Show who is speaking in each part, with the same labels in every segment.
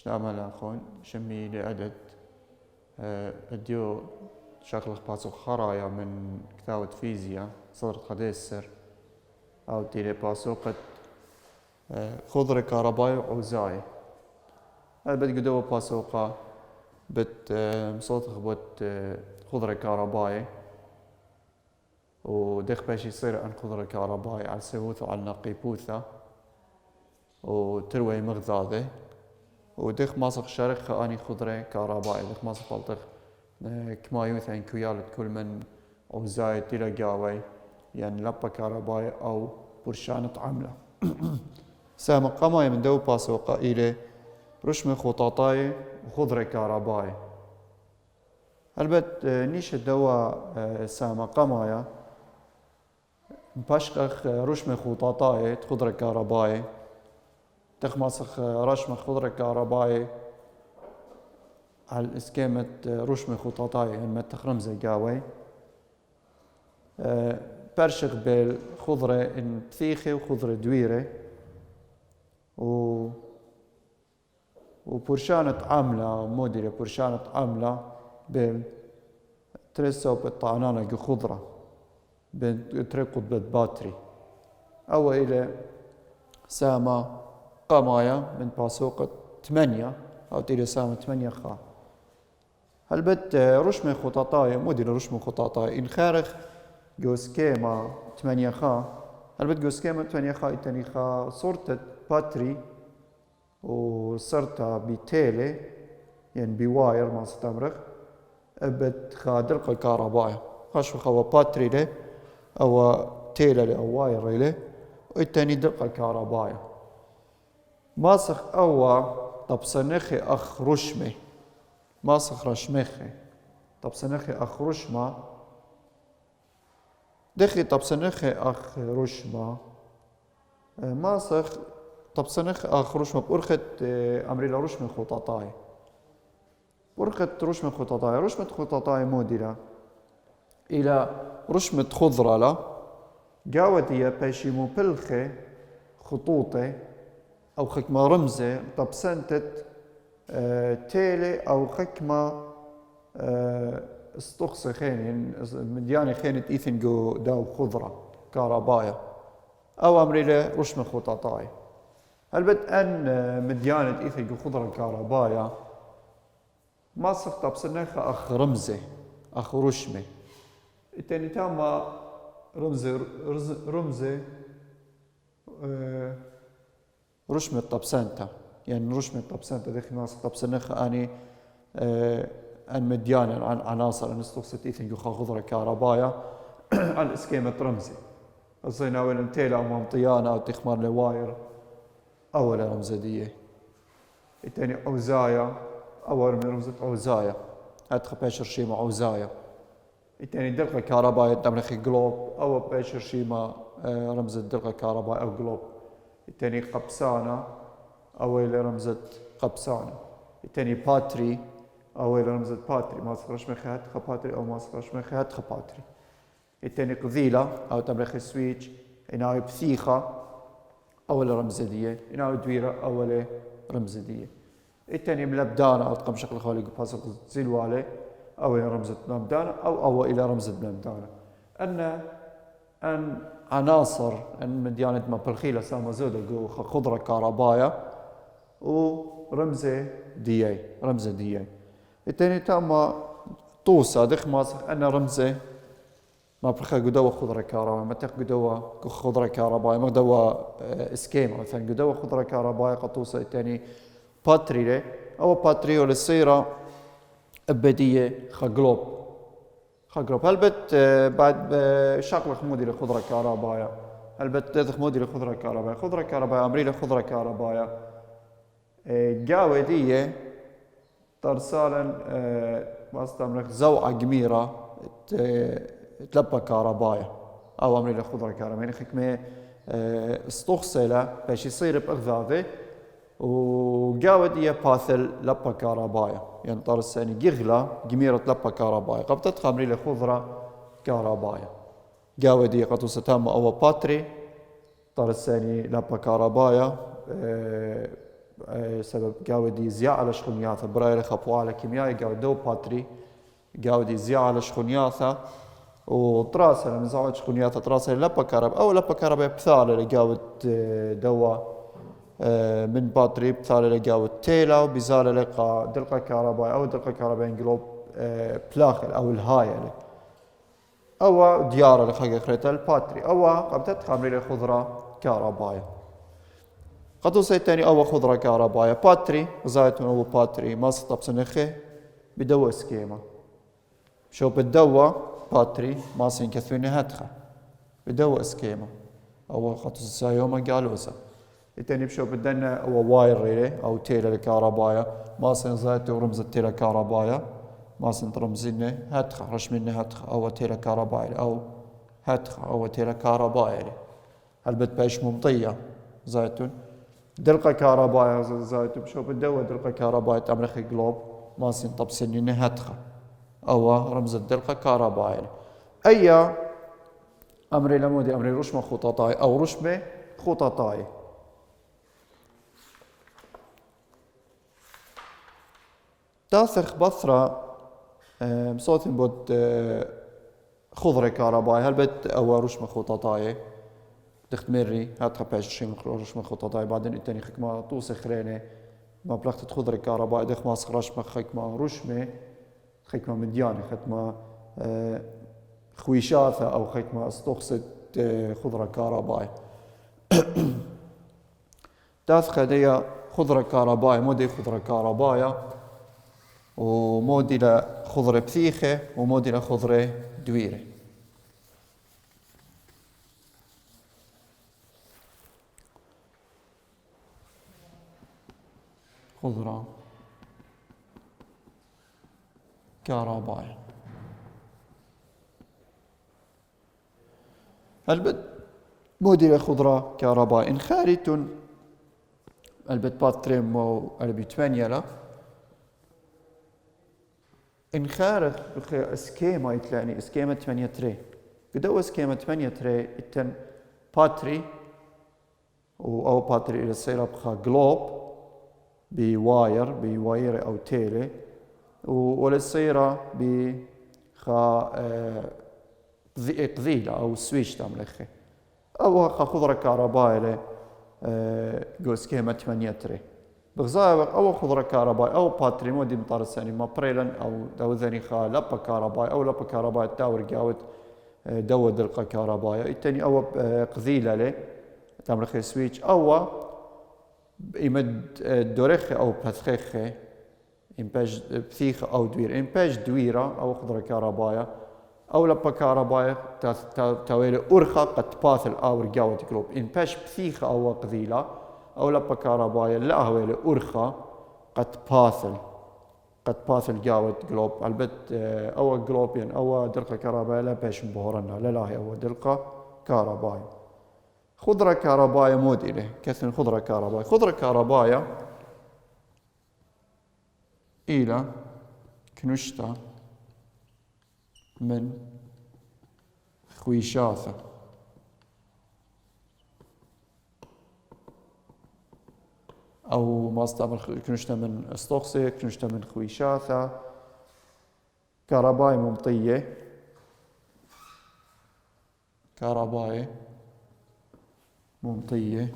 Speaker 1: شنعمل أخون شمي لعدد بديو شكل باسو خرايا من كتابة فيزياء صدر قديسر أو تيلي باسوقة خضرة كهربائي وعوزاي هل بد قدوة باسوقة بت مصوت خبوت خضرة كهربائي ودخ باش يصير عن خضرة كهربائي على سووثة وعلى نقيبوثة وتروي مغذاذة ودخ ماسق شرخ أني خضرة كهربائي دخ ماسق فالتخ كما يوثين كيالة كل من عوزاي تيلا قاوي يعني لبا كهربائي أو برشانة عملة سام قماي من دو باسوقة إلى رشم خطاطاي وخضرة كهربائي البت نيش دوا سام قمايا باشقخ رشم خطاطاي خضرة كهربائي تخمسخ رشم خضرة كهربائي على الاسكيمة رشم خطاطاي يعني ما تخرمزة قاوي برشخ بالخضرة بثيخة وخضرة دويرة وبرشانة عاملة موديلة برشانة عاملة بالترسو بالطعنانة خضرة بترقد بالباتري أو إلى سامة قمايا من باسوقة 8 أو تيلي سامة 8 خا هلبت رشمة خطاطاية موديلة رشمة خطاطاية إن خارخ جوز كيما 8 خا هلبت جوز كيما 8 خا إتاني خا صورت باتري وصرت بتيلي يعني بواير ما ستمرخ بت خادرق الكهربائي خاش خوا باتري له أو تيلي له أو واير له وإتاني درق الكهربائي ماسخ أو طبسنخي أخ رشمه ماسخ رشمخي طبسنخي أخ رشمه دخي طبسنخي أخ رشمه ماسخ طبسنخ أخ رشمه بأرخت أمريلا رشمه خطاطاي أرخت رشمه خطاطاي رشمه خطاطاي موديلة إلى رشمة خضرة لا جاودية باشي مبلخي خطوطي أو خكمة رمزة طبسنتت تيلي أو خكمة استقصي خين مدياني خينة إيثن جو داو خضرة كهربايا أو أمريلا رشمة خطاطاي هلبت أن مديانة إيثن جو خضرة كهربايا ما صخ طبسنخ أخ رمزة أخ رشمة التاني تاما رمزة رشمة طبسنتا يعني رشمة طبسنتا دخل ناس طبسنخ أني أن مديانا عن عناصر أن استقصت إيثن جو خضرة كهربايا على إسكيمة رمزي الصينا أول انتيلا أو منطيانا أو تخمار لواير أول رمزة دي التاني عوزايا أول من رمزة عوزايا أدخل باشر شيما عوزايا التاني دلقة كهربايا تمرخي جلوب أو باشر شيما رمزة دلقة كهربايا أو جلوب التاني قبسانة أول رمزة قبسانة التاني باتري أول رمزة باتري ماسك رشمخي هاتخا باتري أو ماسك رشمخي هاتخا باتري التاني قذيلة أو تمرخي سويتش إناوي بثيخة أول رمزة دي إناوي دويرة أول رمزة دي التاني ملبدانة أو تقم شكل خالي باسق زيلوالي أو إلى رمزة ملبدانة أو إلى رمزة ملبدانة أن عناصر أن مديانة مبلخيلة سامة زودة خضرة كهربايا ورمزة دي التاني تاما طوسة دخ ماسخ أن رمزة ما بخا قدوة خضرة كهربايا ما تخ قدوة خضرة كهربايا ما قدوة اسكيما مثلا قدوة خضرة كهربايا قطوسة التاني باتري له أو باتري ولا السيرة أبدية خجلوب هلبت بعد شغلة موديل خضرة كهربايا هلبت تدخ موديل خضرة كهربايا أمريلا خضرة كهربايا جاودية ترسالا واستمرك زوعة جميرة تلبى كهربايا أو أمريلا خضرة كهربايا يعني خكمة استخصلة باش يصير بأغذاذة وجاودية باثل لبى كهربايا يعني طرساني جغلة جميرة لبى كهربايا قبضت أمريلا خضرة كهربايا جاودية قطوسة تامة أو باتري طرساني لبى كهربايا سبب قاودي زيا على شخنياثة براير خبوالة كيميائي قاود دو باتري قاودي زيا على شخنياثة وطراسة من زواج شخنياثة طراسة لبا كهرب أو لبا كهرب بثالة اللي قاود دوا من باتري بثالة اللي قاود تيلا وبزالة لقى دلقة كهرباء أو دلقة كهرباء انقلوب بلاخل أو الهاية أو ديارة اللي خلق خريطة الباتري أو قبتت خامري خضرة كهرباء قطوسي الثاني أو خضرة كهرباء باتري زايت من أو باتري ما سطب سنخه بدو اسكيما شو بدو باتري ما سنكثوين هاتخه بدو اسكيما أو قطوس السايوما قالوزا الثاني بشو بدنا أو واير ريلي أو تيلا الكهرباء ما سنزايت ورمز التيلا كهرباء ما سنترمزينه هاتخه رش منه هاتخه أو تيلا كهرباء أو هاتخه أو تيلا كهرباء هل بتباش ممطية زايتون دلقة كهرباء زايتون بشو بدو دلقة كهرباء تمرخ جلوب ما سنطب سنينه هاتخه أو رمز الدلقة كهرباء أي أمري لمودي أمري رشمة خططاي أو رشمة خططاي تاثخ بثرة بصوت بود خضرة كهرباء هل بت أو رشمة خططاي تختمري هات خباش شيء رشمة خططاي بعدين التاني خكمة توسخ رينه ما بلغت خضرة كهرباء دخ ما سخرش خكمة رشمة خكمة مديانة خكمة خويشاثة أو خكمة استخصت خضرة كهرباء تاثخ دي خضرة كهرباء مودي خضرة كهرباء ومودي لخضرة بثيخة ومودي لخضرة دويرة خضرة كهرباء البت مودي لخضرة كهرباء إن خاريتون البت باتريم والبت فانيلا إن خارج اسكيما يتلاني اسكيما 8 تري قدو اسكيما 8 تري التن باتري أو باتري إلى السيرة بخا جلوب بواير أو تيلي وللسيرة بخا قذيلة أو سويش تملخي أو خا خضرة كهرباء جو اسكيما 8 تري بغزاوة أو خضرة كهرباء أو باتري مودي مطار الثاني ما بريلن أو دو ذني خا لبا كهرباء أو لبا كهرباء تاور جاوت دو دلقة كهرباء الثاني أو قذيلة له تملخي سويتش أو يمد دورخ أو بثخخ إمباج بثيخ أو دوير إمباج دويرة أو خضرة كهرباء أو لبا كهرباء تاويل أرخا قد باثل أو جاوت جلوب إمباج بثيخ أو قذيلة أو لبا كهرباء لا هو أرخا قد باثل جاوت جلوب البت أو جلوب يعني أو دلقة كهرباء لا باش مبهرنا لا هي أو دلقة كهرباء خضرة كهرباء مودي له كثن خضرة كهرباء إلى كنشتا من خويشاثة أو ما استعمل كنشتا من استوخسي كنشتا من خويشاثة كهرباء ممطية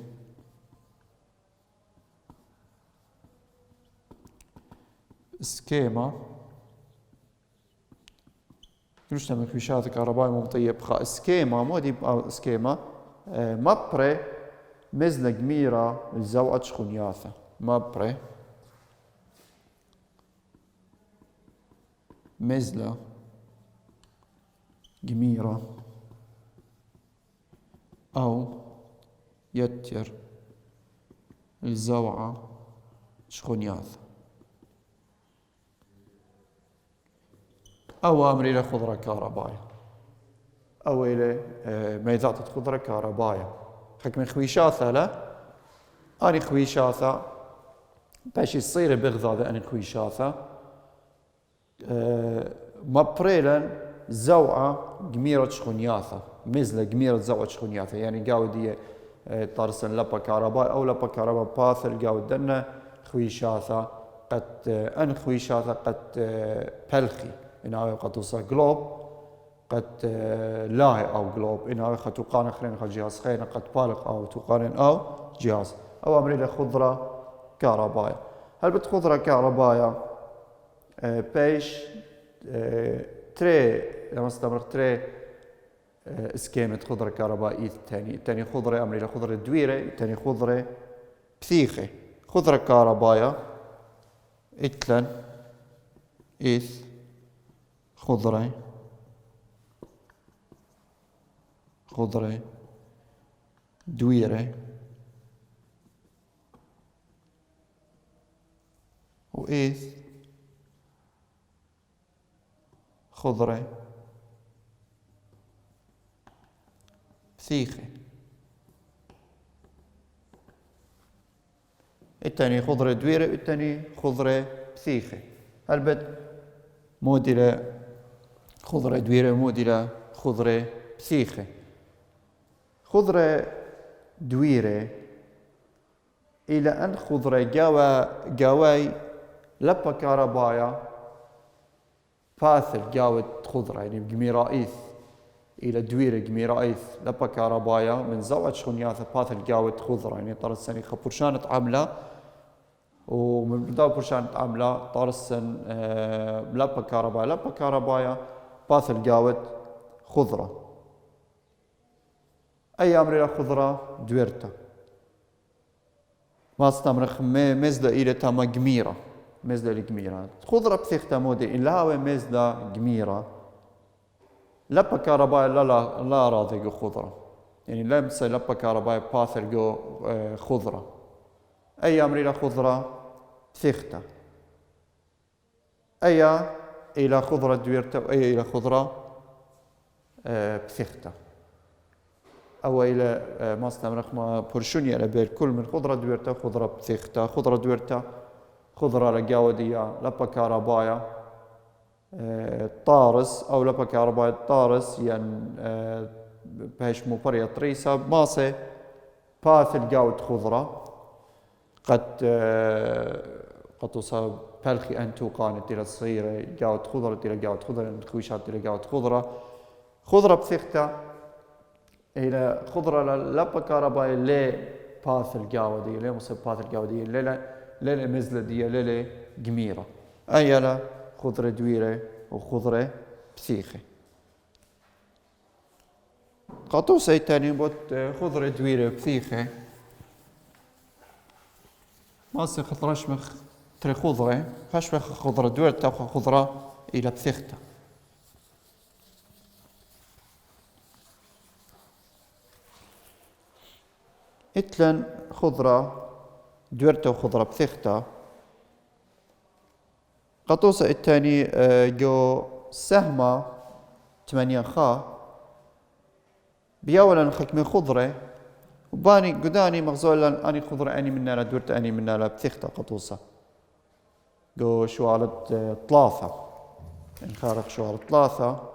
Speaker 1: سكيما كنشتا من خويشاثة كهرباء ممطية بخا سكيما مودي سكيما مبري مزلة جميرة الزوعة شخنياثة مبري مزلة جميرة أو يتر الزوعة شخنياثة أو أمري لخضرة كهرباء أو إلى ميزات خضرة كهرباء حكم خويشاثة لا أنا خويشاثة باش يصير بغضاضة أنا خويشاثة مبريلا زوعة جميرة شخنياثة مزلة جميرة زوعة شخنياثة يعني قاودية طارسن لبا كهرباء أو لبا كهرباء باثل قاود دنا خويشاثا قد أن خويشاثا قد بلخي إنه قد توصل جلوب قد لاهي أو جلوب إنه قد تقارن خلينا خد جهاز خينا قد بالغ أو تقارن أو جهاز أو أمري خضرة كهرباء هل خضرة كهرباء بيش تري لما استمر تري اسكيمة خضرة كهربائية الثاني خضرة أمري خضرة دويرة الثاني خضرة بثيخة خضرة كهرباء إتلن إث خضرة دويرة وإث خضرة بثيخة الثاني خضرة دويرة والثاني خضرة بثيخة هلبت موديلة خضرة دويرة موديلة خضرة بثيخة خضرة دويرة إلى أن خضرة جاواي لبا كهربايا باثل جاوت خضرة يعني بجميرائيث إلى دويرة جميرائيث لبا كهربايا من زوج شغنياثة باثل جاوت خضرة يعني طارسن خبرشانة عاملة ومن بداية برشانة عاملة طارسن لبا كهربايا باثل جاوت خضرة أي أمر خضرة دويرتا ما استمرخ مزدة إلى تاما جميرة مزدة الجميرة خضرة بثيختا مودي إلا هو مزدة جميرة لبا كهرباء لا راضي جو خضرة يعني لا مثل لبا كهرباء باثر جو خضرة أي أمر خضرة بثيختا أي إلى خضرة دويرتا وأي إلى خضرة بثيختا أو إلى ما استمرخ ما برشوني على بير كل من خضرة دويرتا خضرة بثيختا خضرة دويرتا خضرة لجاودية لبا كهرباء طارس أو لبا كهرباء طارس يعني بهش مبرية طريسة ماسة باثل جاود خضرة قد تصاب بلخي أنتو قانت إلى الصغيرة جاود خضرة إلى جاود خضرة الخويشات إلى جاود خضرة بثيختا إلى خضرة لبا كهرباء لي باثل جاودية لي مصيب باثل جاودية ليلة مزلة دي ليلة جميرة أيلا خضرة دويرة وخضرة بثيخة قطوسة تاني بوت خضرة دويرة بثيخة ماسي خضرشمخ تري خضرة فشمخ خضرة دويرة تاخذ خضرة إلى بثيخته إتلن خضرة دويرتا وخضرة بثيختا قطوسة الثاني جو سهمة 8 خا بيولا خكمي خضرة وباني قداني مغزولا أني خضرة أني منا لا دويرتا أني منا لا بثيختا قطوسة جو شوالة ثلاثة انخارق شوالة ثلاثة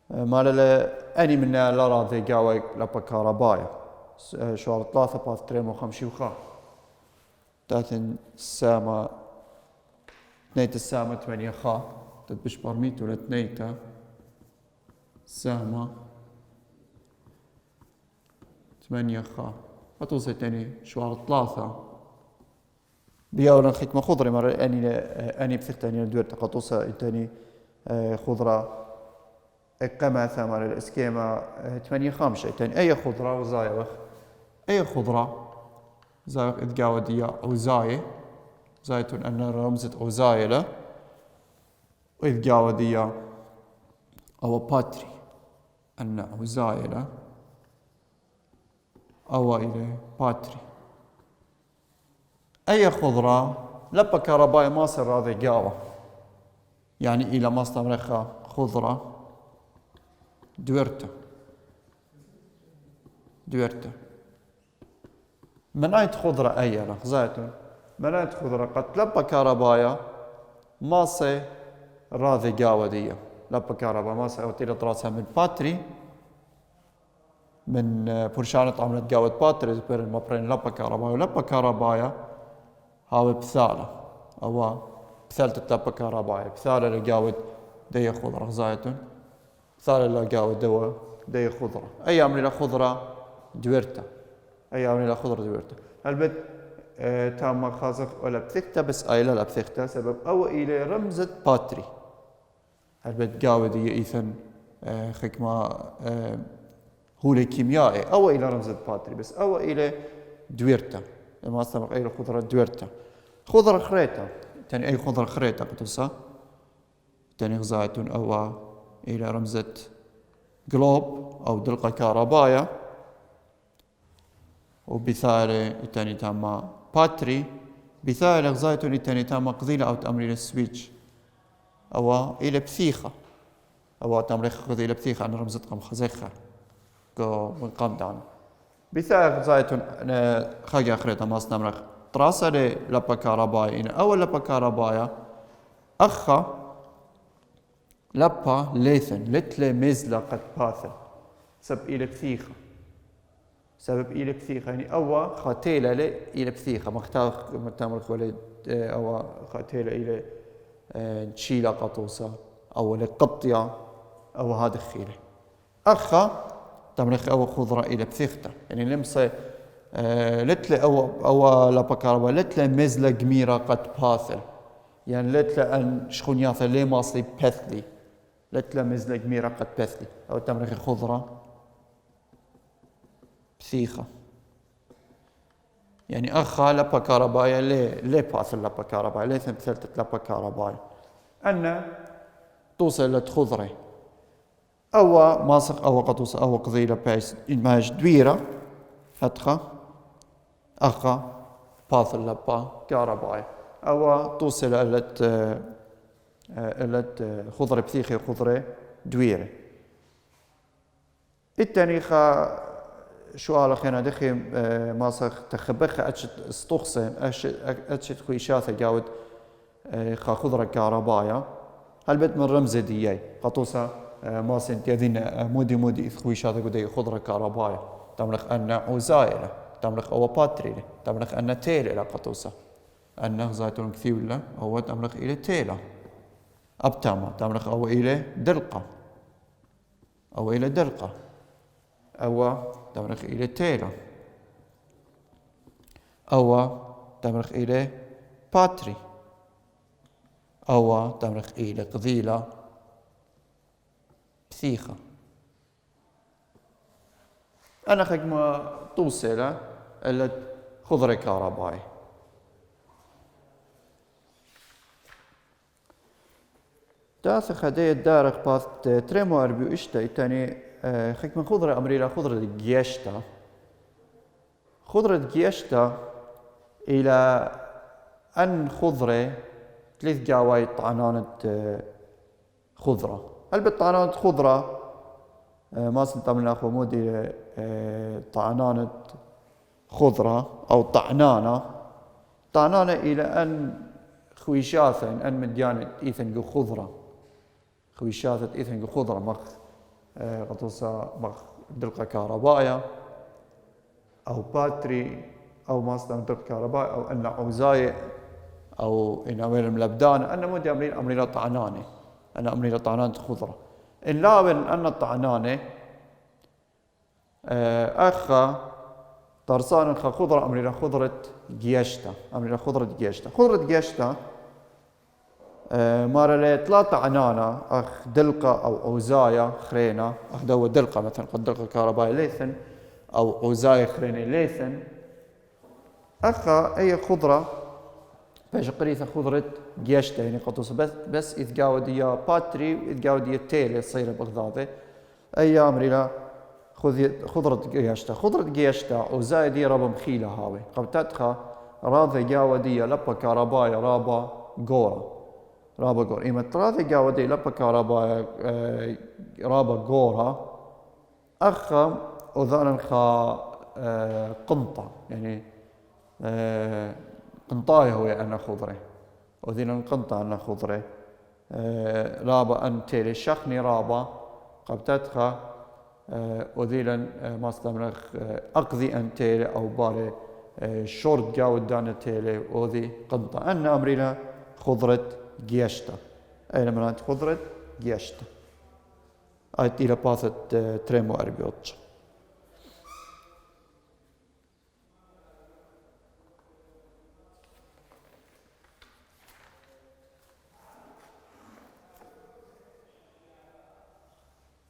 Speaker 1: مالا أني منا لا راضي قاوي لبا كهربايا شوالة ثلاثة باث تريمو خمشي وخا تاتن السامة تنيت السامة 8 خا تدبش برميت ولا تنيتا سامة 8 خا فتوصي تاني شوالة ثلاثة بيولا خكمة خضرة مرة أني بثيخت أني ندور تقطوسة تاني خضرة قمع ثمر الإسكيمة 8 خامشة تاني أي خضرة وزايوخ أي خضرة زايوخ إذ قاودية أو زاية زايتون أن رمزة أو زايلة وإذ قاودية أو باتري أن أو زايلة أو إلى باتري أي خضرة لبا كهرباء ماصر راضي قاوة يعني إلى مصدر مرخة خضرة دويرتا منايت خضرة أيلا زايتون منايت خضرة قد لبا كهرباء ماصر راضي قاوة دي لبا كهرباء ماصر أوتيلة راسها من باتري من برشانة عملت قاوة باتريز بين المبرين لبا كهرباء ولبا كهرباء هاو بثالة أو بثالة لبا كهرباء بثالة لقاوة دي خضرة زايتون بثالة لقاوة دي خضرة أي عمل خضرة دويرتا أي عمل خضرة دويرتا البت تام خازق ولا بثكتا بس أيلا لا بثكتا سبب أو إلى رمزة باتري البت قاوة دي إيثن خكمة هو الكيميائي أو إلى رمز باتري بس أو إلى دويرتا لما استمر أي خضرة دويرتا خضرة خريطة تاني أي خضرة خريطة قطوسة تاني غزايتون أو إلى رمزة جلوب أو دلقة كهربايا وبثالة تاني تاما باتري بثالة غزايتون تاني تاما قضيلة أو تأمرين السويتش أو إلى بثيخة أو تأمرين قضيلة بثيخة أنا رمزة قم خزيخة من قام دعنا بثالث زايتون خاجة أخريتها ما استمرخ تراسة لبا كهربايا إن أول لبا كهربايا أخا لبا ليثن لتلي مزلة قد باثل سبب إلى بثيخة سبب إلى بثيخة يعني أول خاتيلة إلى بثيخة مختامرخ ولد أو خاتيلة إلى تشيلة قطوسة أو لقطية أو هذا خيلة أخا تمرخ أو خضرة إلى بثيخته يعني لمسة لتلة أو لبا كهرباء لتلة مزلة جميرة قد باثل يعني لتلة أن شخونياثة لي ماصلي بثلي لتلة مزلة جميرة قد بثلي أو تمرخ خضرة بثيخة يعني أخا لبا كهرباء لي باثل لبا كهرباء لي ثلثة لبا كهرباء أن توصل لتخضرة أو ماسق أو قطوس أو قضيلة بايس الماج دويرة فتخة أخا باثل لبا كهرباء أو توصل إلت خضرة بثيخة خضرة دويرة التاني خا شوال خينا دخي ماسخ تخبخ أتشت استخصن أتشت خويشاثة جاود خا خضرة كهرباء هالبت من رمز دياي قطوسة ماسن تيذين مودي إثخويشاثة قدي خضرة كهرباء تملخ أن عزائلة تملخ أو باتريلة تملخ أن تيلة قطوسة أن زايتون كثيولة أو تملخ إلى تيلة أبتاما تملخ أو إلى دلقة أو إلى دلقة أو تملخ إلى تيلة أو تملخ إلى باتري أو تملخ إلى قذيلة بثيخة أنا خدمة توصل إلى خضرة كهربائي تاث خدية دارق باث تريمو أربيو إشتا إتاني خدمة خضرة أمريلا خضرة جيشتا خضرة جيشتا إلى أن خضرة ثلاث جاواي طعنانة خضرة البطعنانة خضرة ما سنتمنى خمودي طعنانة خضرة أو طعنانة إلى أن خويشاثة أن مديانة إيثن خضرة خويشاثة إيثن خضرة مخ قطوسة مخ دلقة كهربائية أو باتري أو ماستر دلقة كهربائية أو أن عوزاية أو إن أمير ملبدان أن مدي أمريلا طعنانة أنا أمريلا طعنانة خضرة إن لاون أن الطعنانة أخا طرسان خا خضرة أمريلا خضرة جيشتا أمريلا خضرة جيشتا خضرة جيشتا مارا ثلاثة عنانة أخ دلقة أو أوزايا خرينة أخ دو دلقة مثلا قد دلقة كهربائي ليثن أو أوزايا خرينة ليثن أخا أي خضرة باش قريثة خضرة جيشتا يعني قطوس بس إذ باتري وإذ تيلي صير بغدادي أي أمريلا خضرة جيشتا أوزايا رابا مخيلة هاوي قبتتخا راضي جاودية لبا كهربايا رابا غورا إما تراضي جاودية لبا كهربايا رابا غورا أخا أذانا خا قنطة يعني قنطاي هو أنا خضرة وذين القنطة أنا خضرة رابا أن تيلي شخني رابا قبتتخا وذيلا ماستمرخ أقضي أن تيلي أو بالي شورت جاود دانا تيلي وذي قنطة أن أمرنا خضرة جيشتا أين منات خضرة جيشتا آيت إلى باثت تريمو أربيوتش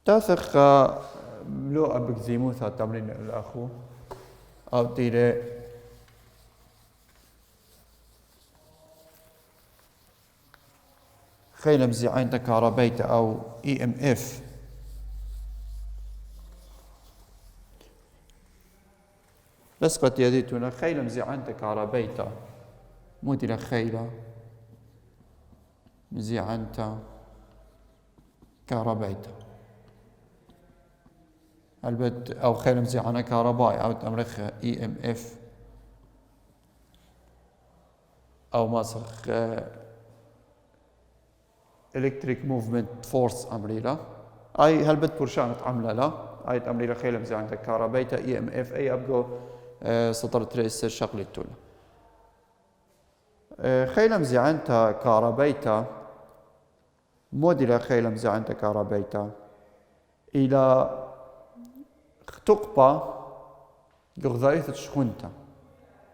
Speaker 1: تاثق لو أبك زيموثا تمرين الأخو أو تيلي خيلة مزيعين تكهربيت أو EMF لسقط يديتنا خيلة مزيعين تكهربيت موديلا خيلة مزيعين تكهربيت البت أو خيلة مزيعين كهربائي أو تمرخ EMF أو ماسخ electric movement force أمريلا أي هلبت برشانة عملة لا أي أمريلا خيلة مزيعين تكهربيت EMF أي أبقو سطر تريس شغل التول خيلة مزيعين تكهربيت موديلا خيلة مزيعين تكهربيت إلى تقبى جغذايث شخونتا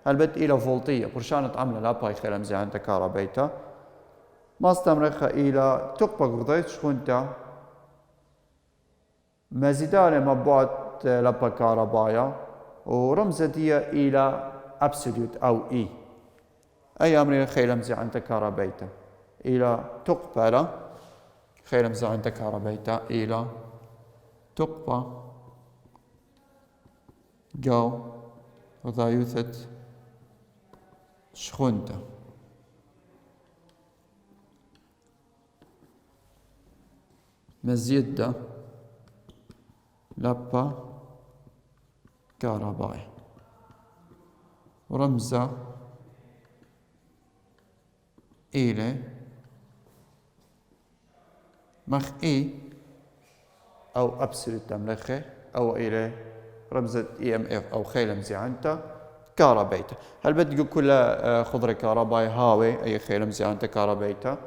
Speaker 1: هلبت إلى فولتية برشانة عملة لا باي خيلة مزيعين تكهربيت ما استمرخ إلى تقبى جغذايث شخونتا مزيدانة مبعد لبا كهربايا ورمزتية إلى absolute أو E أي أمر خيلة مزيعين تكهربيت إلى تقبى خيلة مزيعين تكهربيت إلى تقبى جو وضايوثة شخونتا مزيدة لبا كهربائي ورمزة إلى مخ إي أو أبسل تملخه أو إلى رمزة EMF أو خيلة مزيعنتا كهربيتا هل بدقوا كل خضرة كهربائي هاوي أي خيلة مزيعنتا كهربيتا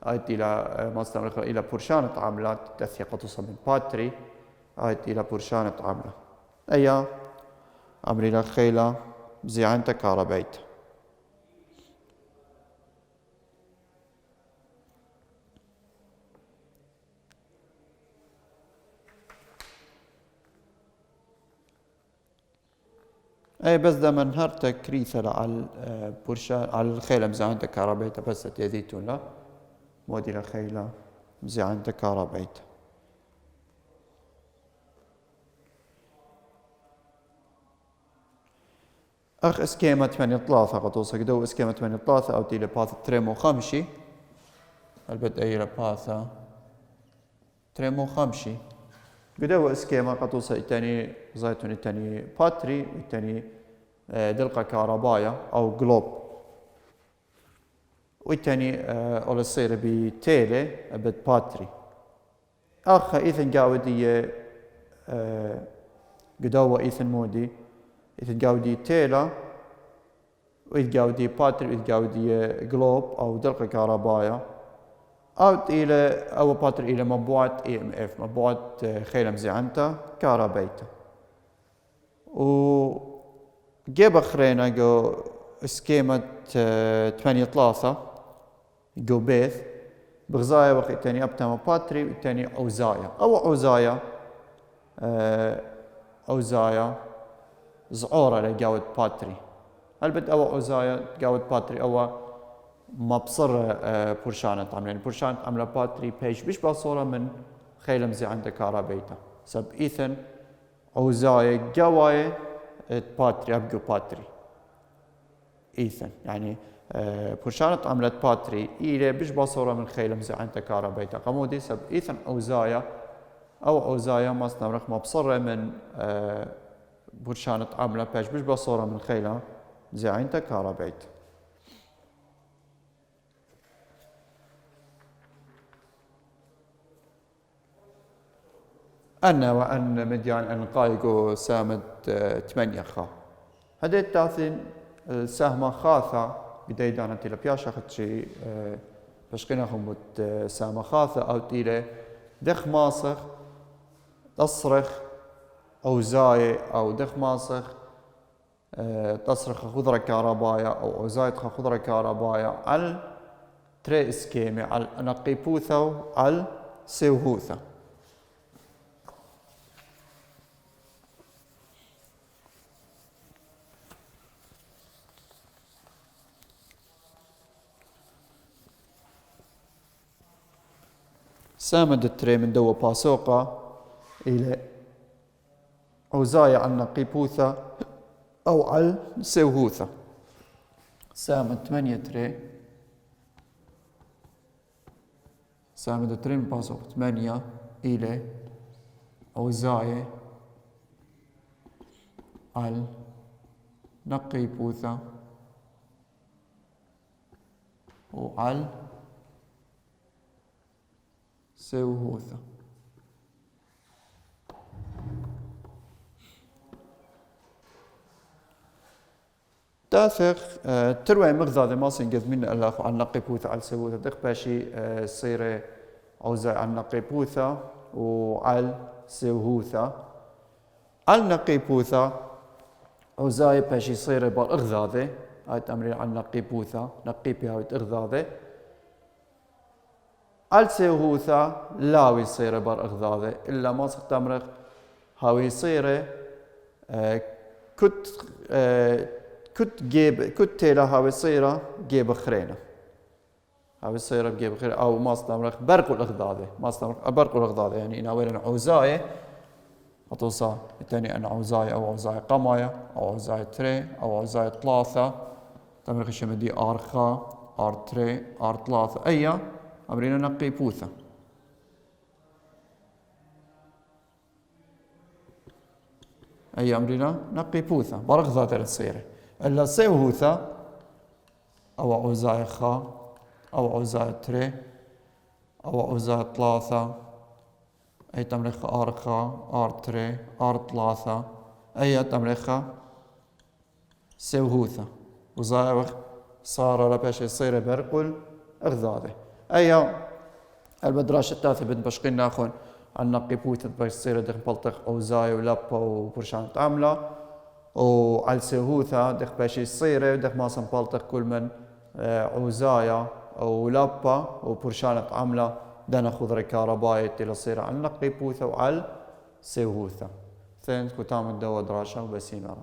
Speaker 1: آيت إلى ما استمرخ إلى برشانة عملات تثيقة تصل من باتري آيت إلى برشانة عملة أي أمرنا خيلة مزيعنتا كهربيتا أي بس ده من هرتا كريثة على برشان على الخيلة مزيعنتا كهربيتا بس تيديتون لا موديل خيلة مزيعنتا كهربيتا أخ اسكيما 8 قطوسك دو اسكيما 8 أو تيلي باث تريمو خمشي البد أي باثا تريمو خمشي قدو اسكيما قطوسة التاني زيتون التاني باتري والتاني دلقة كهربايا أو جلوب والتاني أول يصير بتيلي بد باتري أخ إذن قاودية قدوة إذن مودي إذن قاودي تيلا وإذ قاودي باتري وإذ قاودي جلوب أو دلقة كهربايا أو إلى أو باتري إلى مبعوث EMF مبعوث خيلة مزيعنتا كهربيتا و جيب أخرينا جو سكيمة 8 جو بيث بغزايا وقت التاني أبتما باتري والتاني أوزايا أو أوزايا زعورة لجاود باتري هل بد أو أوزايا جاود باتري أو مبصر برشانة عمل يعني برشانة عملة باتري بيش بصورة من خيلة مزيعنتا كهربيتا سب إيثن أوزايا جواي باتري أبقو باتري إيثن يعني برشانة عملت باتري إلى بيش بصورة من خيلة مزيعنتا كهربيتا قمودي سب إيثن أوزايا ما استمرخ مبصرة من برشانة عملة بيش بصورة من خيلة مزيعنتا كهربيتا أنا وأن مديان أن قايقو سامد 8 خا هذا التاثين سهمة خاثة بدايدانا تيلا بياشا خدشي بشقنا خمت سامة خاثة أو تيلا دخ ماسخ تصرخ أو زاي أو دخ ماسخ تصرخ خضرة كهربايا أو زايد خضرة كهربايا على تري اسكيمي على نقيبوثا على سيوهوثا سامد التري من دوا باسوقا إلى أوزايا على نقيبوثا أو على سيوهوثا سامد 8 تري سامد التري من باسوق 8 إلى أوزايا على نقيبوثا وعلى سيوهوثا تاثق تروي مغذاء ما سنجذ من الأخ عن نقيبوثا على سيوهوثا دق باشي صيرة أوزاي عن نقيبوثا وعلى سيوهوثا على نقيبوثا أوزاي باشي صيرة بالإغذاء هاي تمرين عن نقيبوثا نقيبي هاي تغذاء على سيوهوثا لاوي صيرة بالإغذاء إلا ما تمرق هاوي صيرة كت تيلا هاوي صيرة جيب خرينة هاوي صيرة جيب خرينة أو ما استمرق برق الإغذاء ما استمرق برق الإغذاء يعني إن أولا عوزاية أتوصى الثاني أن عوزاية أو عوزاية قماية أو عوزاية تري أو عوزاية ثلاثة تمرق الشمدي أرخا أر تري أر ثلاثة أي أمرينا نقي بوثا أي أمرينا نقي بوثا برق ذات الصيرة إلا سيوهوثا أو عوزاية خا أو عوزاية تري أو عوزاية ثلاثة أي تمريخ أرخا أر تري أر ثلاثة أي تمريخ سيوهوثا وزايوخ صار لباش يصير برقل أغذاذه أي البدراش التاثي بن بشقين ناخون عن نقي بوثا باش يصير دخ بلطخ أوزاي ولبا وبرشان تعمله وعلى سيوهوثا دخ باش يصير دخ ما سنبلطخ كل من عوزايا أو لبا وبرشان تعمله دنا خضرة كهربائية تلا صير على نقي بوثا وعلى سيوهوثا ثاني كتام الدوا دراشة وبسيمة